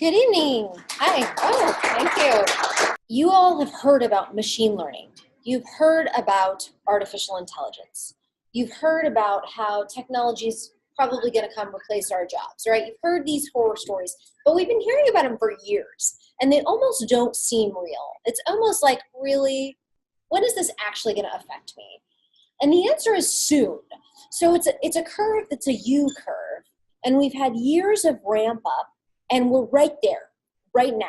Good evening. Hi. Oh, thank you. You all have heard about machine learning. You've heard about artificial intelligence. You've heard about how technology is probably going to come replace our jobs, right? You've heard these horror stories, but we've been hearing about them for years, and they almost don't seem real. It's almost like, really, when is this actually going to affect me? And the answer is soon. So it's a curve that's a U curve, and we've had years of ramp up, and we're right there, right now,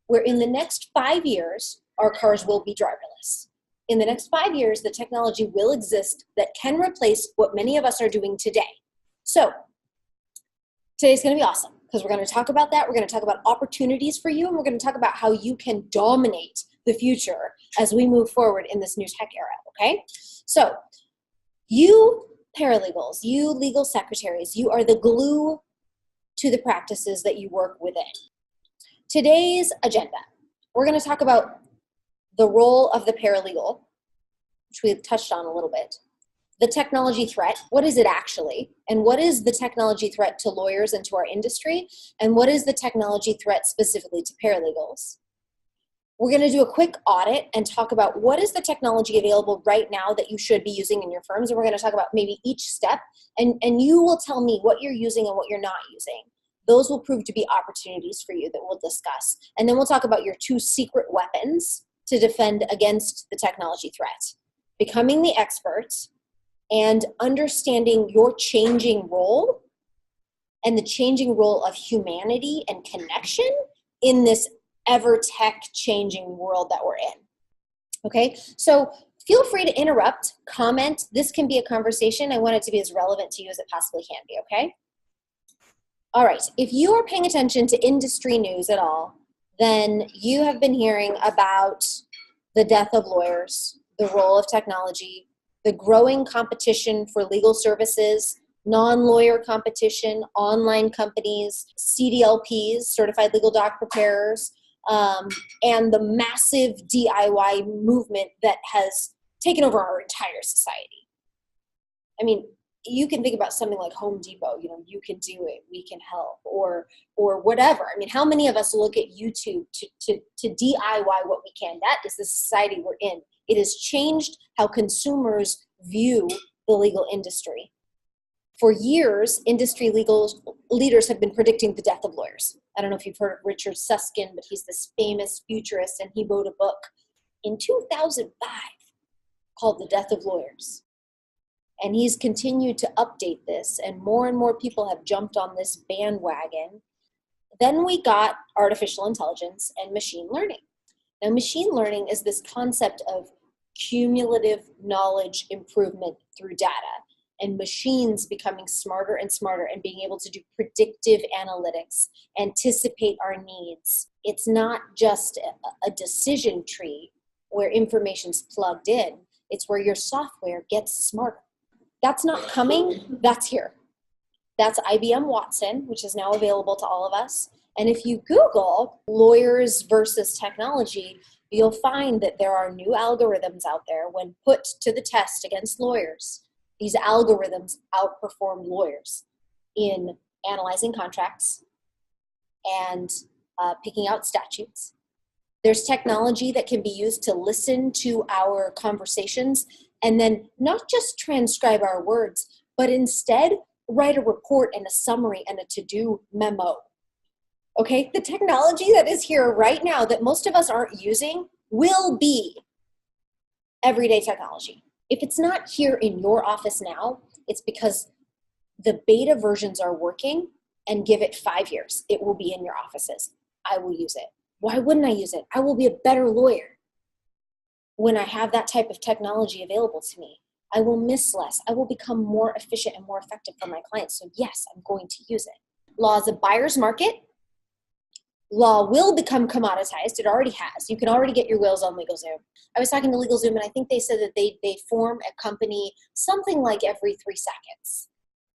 where in the next 5 years, our cars will be driverless. In the next 5 years, the technology will exist that can replace what many of us are doing today. So today's going to be awesome because we're going to talk about that. We're going to talk about opportunities for you, and we're going to talk about how you can dominate the future as we move forward in this new tech era, okay? So you paralegals, you legal secretaries, you are the glue to the practices that you work within. Today's agenda, we're going to talk about the role of the paralegal, which we touched on a little bit, the technology threat, what is it actually, and what is the technology threat to lawyers and to our industry, and what is the technology threat specifically to paralegals. We're going to do a quick audit and talk about what is the technology available right now that you should be using in your firms, and we're going to talk about maybe each step, and you will tell me what you're using and what you're not using. Those will prove to be opportunities for you that we'll discuss. And then we'll talk about your 2 secret weapons to defend against the technology threat. Becoming the expert and understanding your changing role and the changing role of humanity and connection in this ever tech changing world that we're in. Okay, so feel free to interrupt, comment. This can be a conversation. I want it to be as relevant to you as it possibly can be, okay? All right, if you are paying attention to industry news at all, then you have been hearing about the death of lawyers, the role of technology, the growing competition for legal services, non-lawyer competition, online companies, CDLPs, certified legal doc preparers, and the massive DIY movement that has taken over our entire society. I mean, you can think about something like Home Depot, you can do it, we can help, or whatever. I mean, how many of us look at YouTube to DIY what we can? That is the society we're in. It has changed how consumers view the legal industry. For years, industry legal leaders have been predicting the death of lawyers. I don't know if you've heard of Richard Susskind, but he's this famous futurist, and he wrote a book in 2005 called The Death of Lawyers. And he's continued to update this, and more people have jumped on this bandwagon. Then we got artificial intelligence and machine learning. Now, machine learning is this concept of cumulative knowledge improvement through data, and machines becoming smarter and smarter and being able to do predictive analytics, anticipate our needs. It's not just a decision tree where information's plugged in. It's where your software gets smarter. That's not coming, that's here. That's IBM Watson, which is now available to all of us. And if you Google lawyers versus technology, you'll find that there are new algorithms out there when put to the test against lawyers. These algorithms outperform lawyers in analyzing contracts and picking out statutes. There's technology that can be used to listen to our conversations and then not just transcribe our words, but instead write a report and a summary and a to-do memo. Okay, the technology that is here right now that most of us aren't using will be everyday technology. If it's not here in your office now, it's because the beta versions are working, and give it 5 years. It will be in your offices. I will use it. Why wouldn't I use it? I will be a better lawyer when I have that type of technology available to me. I will miss less. I will become more efficient and more effective for my clients. So yes, I'm going to use it. Law is a buyer's market. Law will become commoditized. It already has. You can already get your wills on LegalZoom. I was talking to LegalZoom, and I think they said that they form a company something like every 3 seconds.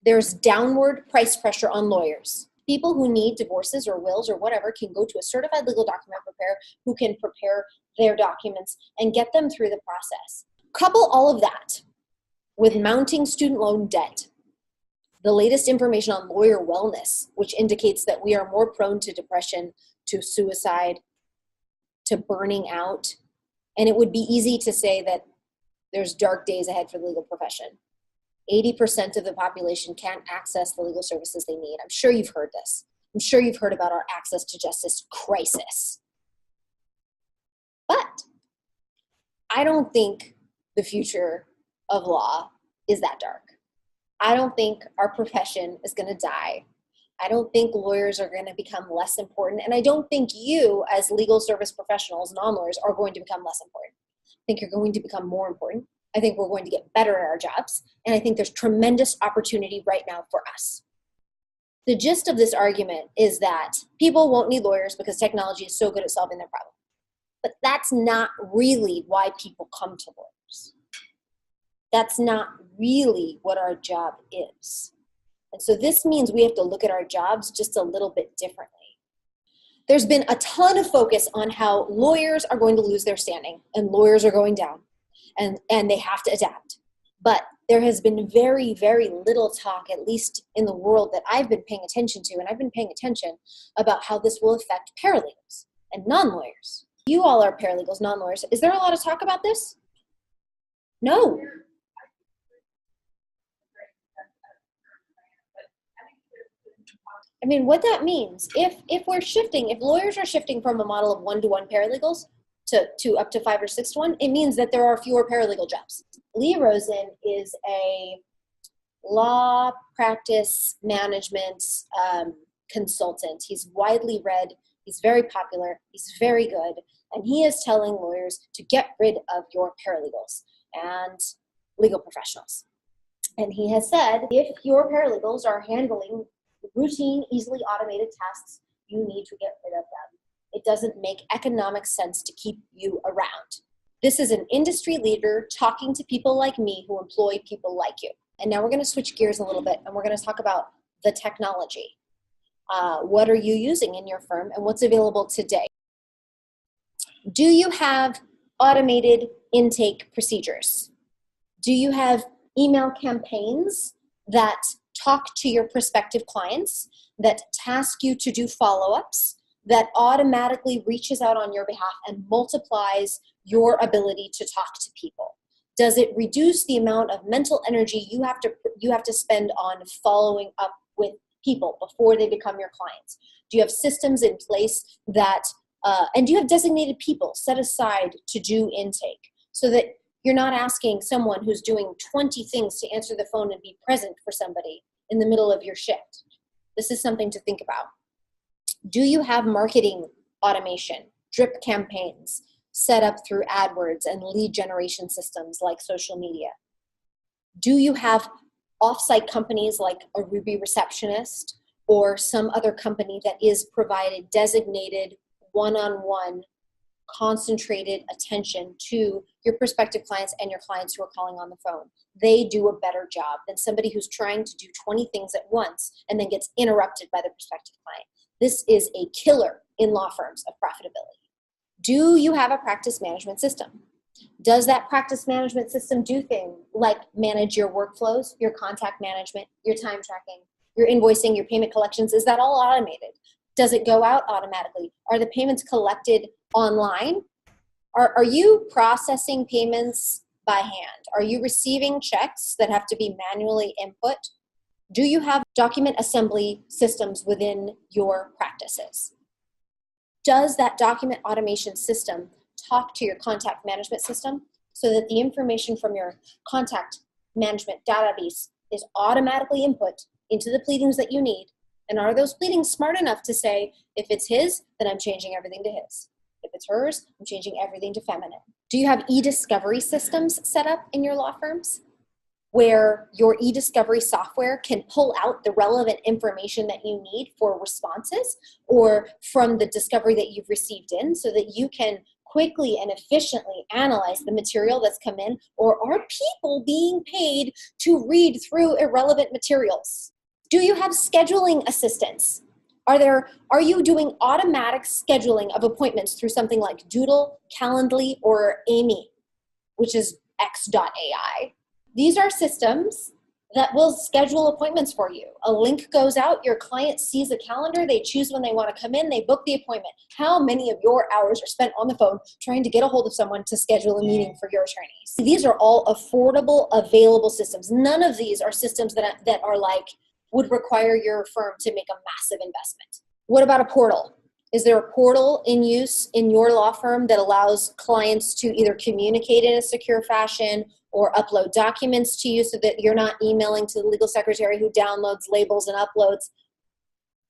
There's downward price pressure on lawyers. People who need divorces or wills or whatever can go to a certified legal document preparer who can prepare their documents and get them through the process. Couple all of that with mounting student loan debt, The latest information on lawyer wellness, which indicates that we are more prone to depression, to suicide, to burning out. And it would be easy to say that there's dark days ahead for the legal profession. 80% of the population can't access the legal services they need. I'm sure you've heard this. I'm sure you've heard about our access to justice crisis. But I don't think the future of law is that dark. I don't think our profession is going to die. I don't think lawyers are going to become less important. And I don't think you, as legal service professionals, non-lawyers, are going to become less important. I think you're going to become more important. I think we're going to get better at our jobs. And I think there's tremendous opportunity right now for us. The gist of this argument is that people won't need lawyers because technology is so good at solving their problem. But that's not really why people come to lawyers. That's not really what our job is. And so this means we have to look at our jobs just a little bit differently. There's been a ton of focus on how lawyers are going to lose their standing and lawyers are going down and they have to adapt. But there has been very, very little talk, at least in the world that I've been paying attention to, and I've been paying attention about how this will affect paralegals and non-lawyers. You all are paralegals, non-lawyers. Is there a lot of talk about this? No. I mean, what that means, if we're shifting, if lawyers are shifting from a model of 1-to-1 paralegals to up to 5 or 6-to-1, it means that there are fewer paralegal jobs. Lee Rosen is a law practice management consultant. He's widely read, he's very popular, he's very good, and he is telling lawyers to get rid of your paralegals and legal professionals. And he has said, if your paralegals are handling routine, easily automated tasks, you need to get rid of them. It doesn't make economic sense to keep you around. This is an industry leader talking to people like me who employ people like you. And now we're going to switch gears a little bit and we're going to talk about the technology. What are you using in your firm and what's available today? Do you have automated intake procedures? Do you have email campaigns that talk to your prospective clients, that task you to do follow-ups, that automatically reaches out on your behalf and multiplies your ability to talk to people? Does it reduce the amount of mental energy you have to spend on following up with people before they become your clients? Do you have systems in place that, and do you have designated people set aside to do intake so that you're not asking someone who's doing 20 things to answer the phone and be present for somebody in the middle of your shift? This is something to think about. Do you have marketing automation, drip campaigns set up through AdWords and lead generation systems like social media? Do you have offsite companies like a Ruby receptionist or some other company that is provided designated one-on-one concentrated attention to your prospective clients and your clients who are calling on the phone? They do a better job than somebody who's trying to do 20 things at once and then gets interrupted by the prospective client. This is a killer in law firms of profitability. Do you have a practice management system? Does that practice management system do things like manage your workflows, your contact management, your time tracking, your invoicing, your payment collections? Is that all automated? Does it go out automatically? Are the payments collected online? Are you processing payments by hand? Are you receiving checks that have to be manually input? Do you have document assembly systems within your practices? Does that document automation system talk to your contact management system so that the information from your contact management database is automatically input into the pleadings that you need? And are those pleadings smart enough to say, if it's his, then I'm changing everything to his. If it's hers, I'm changing everything to feminine. Do you have e-discovery systems set up in your law firms where your e-discovery software can pull out the relevant information that you need for responses or from the discovery that you've received in so that you can quickly and efficiently analyze the material that's come in? Or are people being paid to read through irrelevant materials? Do you have scheduling assistants? Are you doing automatic scheduling of appointments through something like Doodle, Calendly, or Amy, which is X.AI? These are systems that will schedule appointments for you. A link goes out, your client sees a calendar, they choose when they want to come in, they book the appointment. How many of your hours are spent on the phone trying to get a hold of someone to schedule a meeting for your attorneys? These are all affordable, available systems. None of these are systems that are like, would require your firm to make a massive investment. What about a portal? Is there a portal in use in your law firm that allows clients to either communicate in a secure fashion or upload documents to you so that you're not emailing to the legal secretary who downloads, labels, and uploads?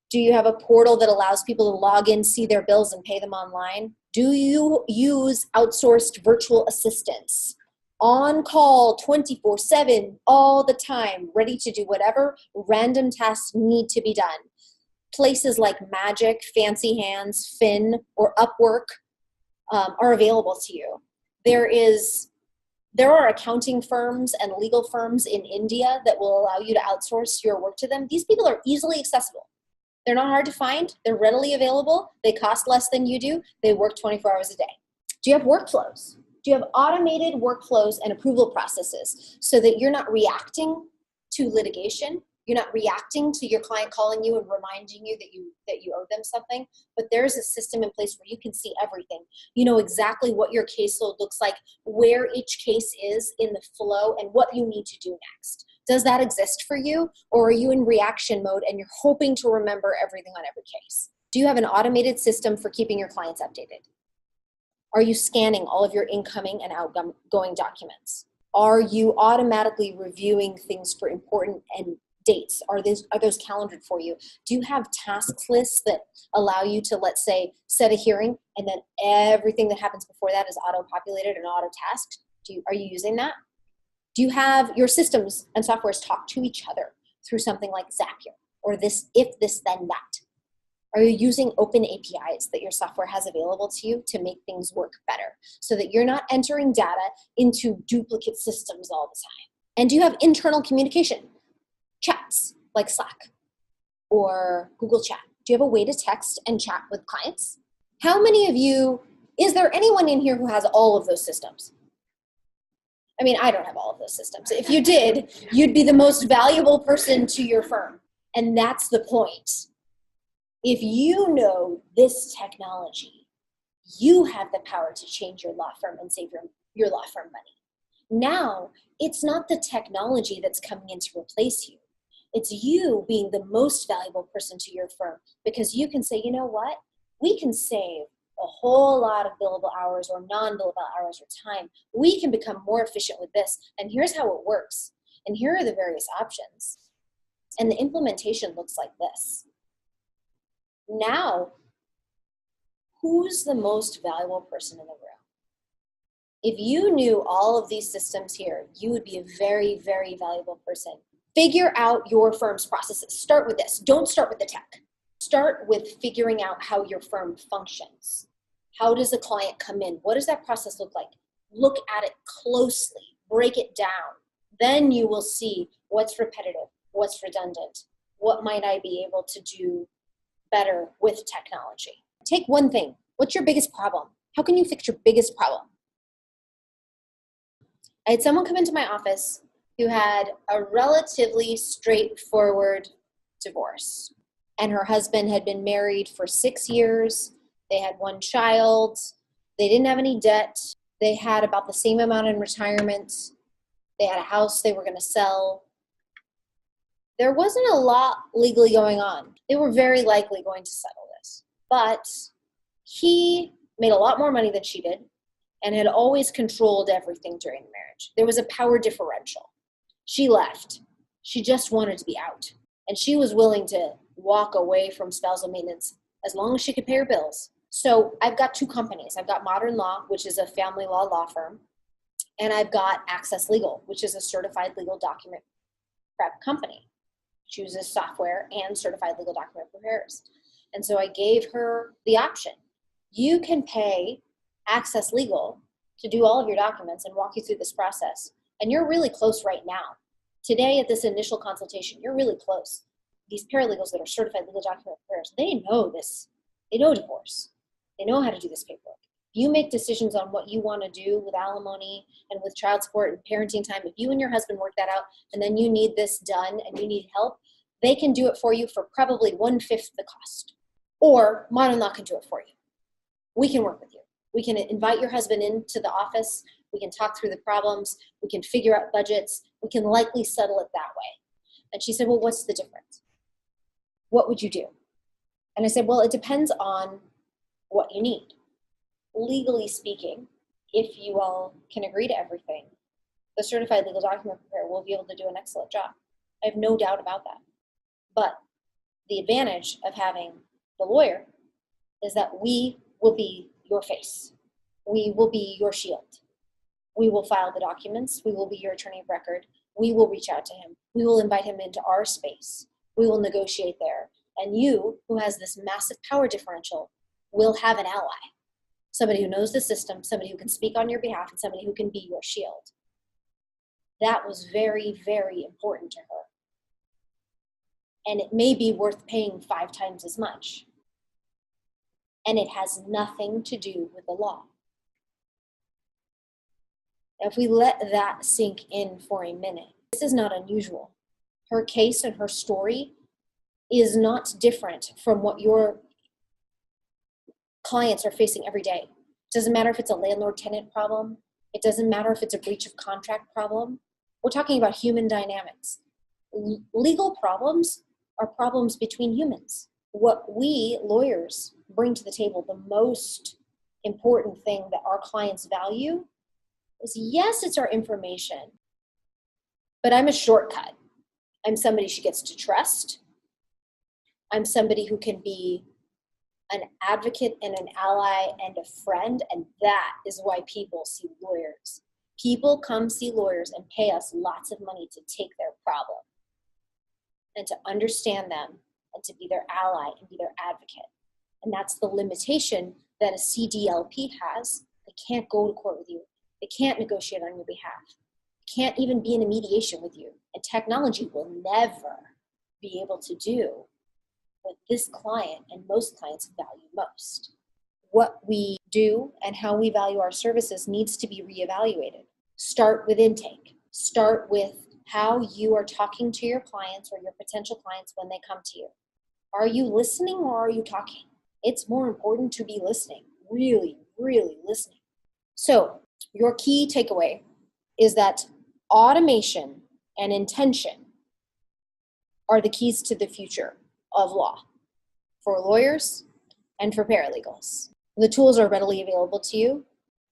Do you have a portal that allows people to log in, see their bills, and pay them online? Do you use outsourced virtual assistants? On call 24/7, all the time, ready to do whatever random tasks need to be done. Places like Magic, Fancy Hands, Fin, or Upwork are available to you. There are accounting firms and legal firms in India that will allow you to outsource your work to them. These people are easily accessible. They're not hard to find. They're readily available. They cost less than you do. They work 24 hours a day. Do you have workflows? Do you have automated workflows and approval processes so that you're not reacting to litigation? You're not reacting to your client calling you and reminding you that you owe them something, but there's a system in place where you can see everything. You know exactly what your caseload looks like, where each case is in the flow, and what you need to do next. Does that exist for you, or are you in reaction mode and you're hoping to remember everything on every case? Do you have an automated system for keeping your clients updated? Are you scanning all of your incoming and outgoing documents? Are you automatically reviewing things for important and dates? Are those calendared for you? Do you have tasks lists that allow you to, let's say, set a hearing and then everything that happens before that is auto-populated and auto-tasked? Are you using that? Do you have your systems and softwares talk to each other through something like Zapier or this, if this, then that? Are you using open APIs that your software has available to you to make things work better so that you're not entering data into duplicate systems all the time? And do you have internal communication? Chats like Slack or Google Chat. Do you have a way to text and chat with clients? How many of you, is there anyone in here who has all of those systems? I mean, I don't have all of those systems. If you did, you'd be the most valuable person to your firm. And that's the point. If you know this technology, you have the power to change your law firm and save your law firm money. Now, it's not the technology that's coming in to replace you. It's you being the most valuable person to your firm because you can say, you know what? We can save a whole lot of billable hours or non-billable hours or time. We can become more efficient with this. And here's how it works. And here are the various options. And the implementation looks like this. Now, who's the most valuable person in the room? If you knew all of these systems here, you would be a very, very valuable person. Figure out your firm's processes. Start with this. Don't start with the tech. Start with figuring out how your firm functions. How does a client come in? What does that process look like? Look at it closely. Break it down. Then you will see what's repetitive, what's redundant, what might I be able to do better with technology. Take one thing. What's your biggest problem? How can you fix your biggest problem? I had someone come into my office who had a relatively straightforward divorce. And her husband had been married for 6 years. They had one child. They didn't have any debt. They had about the same amount in retirement. They had a house they were going to sell. There wasn't a lot legally going on. They were very likely going to settle this. But he made a lot more money than she did and had always controlled everything during the marriage. There was a power differential. She left. She just wanted to be out. And she was willing to walk away from spousal maintenance as long as she could pay her bills. So I've got two companies. I've got Modern Law, which is a family law firm, and I've got Access Legal, which is a certified legal document prep company. She uses software and certified legal document preparers. And so I gave her the option. You can pay Access Legal to do all of your documents and walk you through this process. And you're really close right now. Today at this initial consultation, you're really close. These paralegals that are certified legal document preparers, they know this. They know divorce. They know how to do this paperwork. You make decisions on what you want to do with alimony and with child support and parenting time. If you and your husband work that out and then you need this done and you need help, they can do it for you for probably 1/5 the cost. Or mother-in-law can do it for you. We can work with you. We can invite your husband into the office. We can talk through the problems. We can figure out budgets. We can likely settle it that way. And she said, well, what's the difference? What would you do? And I said, well, it depends on what you need. Legally speaking, if you all can agree to everything, the certified legal document preparer will be able to do an excellent job. I have no doubt about that. But the advantage of having the lawyer is that we will be your face. We will be your shield. We will file the documents. We will be your attorney of record. We will reach out to him. We will invite him into our space. We will negotiate there. And you, who has this massive power differential, will have an ally. Somebody who knows the system, somebody who can speak on your behalf, and somebody who can be your shield. That was very, very important to her. And it may be worth paying 5 times as much. And it has nothing to do with the law. Now, if we let that sink in for a minute, this is not unusual. Her case and her story is not different from what your clients are facing every day. It doesn't matter if it's a landlord-tenant problem. It doesn't matter if it's a breach of contract problem. We're talking about human dynamics. Legal problems are problems between humans. What we lawyers bring to the table, the most important thing that our clients value is, yes, it's our information, but I'm a shortcut. I'm somebody she gets to trust. I'm somebody who can be an advocate and an ally and a friend, and that is why people see lawyers. People come see lawyers and pay us lots of money to take their problem and to understand them and to be their ally and be their advocate. And that's the limitation that a CDLP has. They can't go to court with you. They can't negotiate on your behalf. They can't even be in a mediation with you. And technology will never be able to do what this client and most clients value most. What we do and how we value our services needs to be reevaluated. Start with intake. Start with how you are talking to your clients or your potential clients when they come to you. Are you listening or are you talking? It's more important to be listening, really, really listening. So your key takeaway is that automation and intention are the keys to the future of law for lawyers and for paralegals. The tools are readily available to you.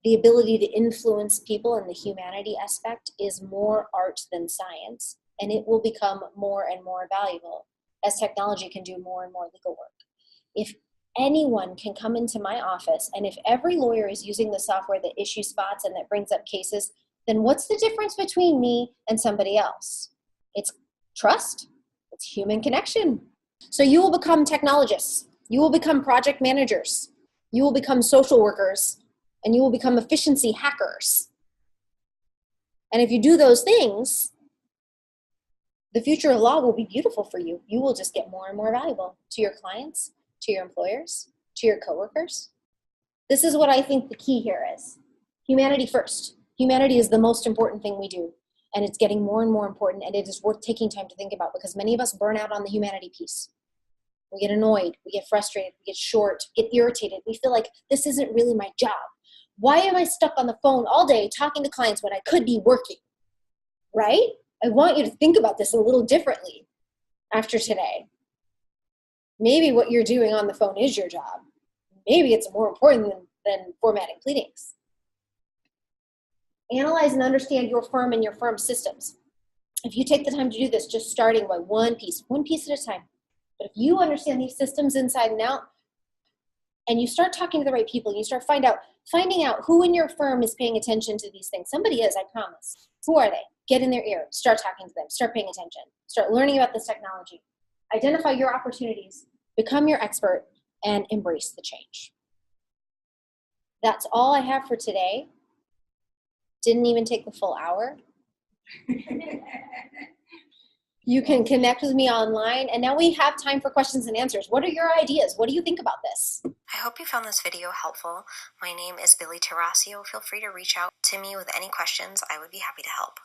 The ability to influence people in the humanity aspect is more art than science, and it will become more and more valuable as technology can do more and more legal work. If anyone can come into my office, and if every lawyer is using the software that issues spots and that brings up cases, then what's the difference between me and somebody else? It's trust. It's human connection. So you will become technologists. You will become project managers. You will become social workers. And you will become efficiency hackers. And if you do those things, the future of law will be beautiful for you. You will just get more and more valuable to your clients, to your employers, to your coworkers. This is what I think the key here is. Humanity first. Humanity is the most important thing we do. And it's getting more and more important, and it is worth taking time to think about because many of us burn out on the humanity piece. We get annoyed, we get frustrated, we get short, we get irritated. We feel like this isn't really my job. Why am I stuck on the phone all day talking to clients when I could be working? Right? I want you to think about this a little differently after today. Maybe what you're doing on the phone is your job. Maybe it's more important than formatting pleadings. Analyze and understand your firm and your firm's systems. If you take the time to do this, just starting by one piece at a time. But if you understand these systems inside and out, and you start talking to the right people, you start finding out who in your firm is paying attention to these things. Somebody is, I promise. Who are they? Get in their ear. Start talking to them. Start paying attention. Start learning about this technology. Identify your opportunities. Become your expert and embrace the change. That's all I have for today. Didn't even take the full hour. You can connect with me online. And now we have time for questions and answers. What are your ideas? What do you think about this? hope you found this video helpful. My name is Billy Terrasio. Feel free to reach out to me with any questions. I would be happy to help.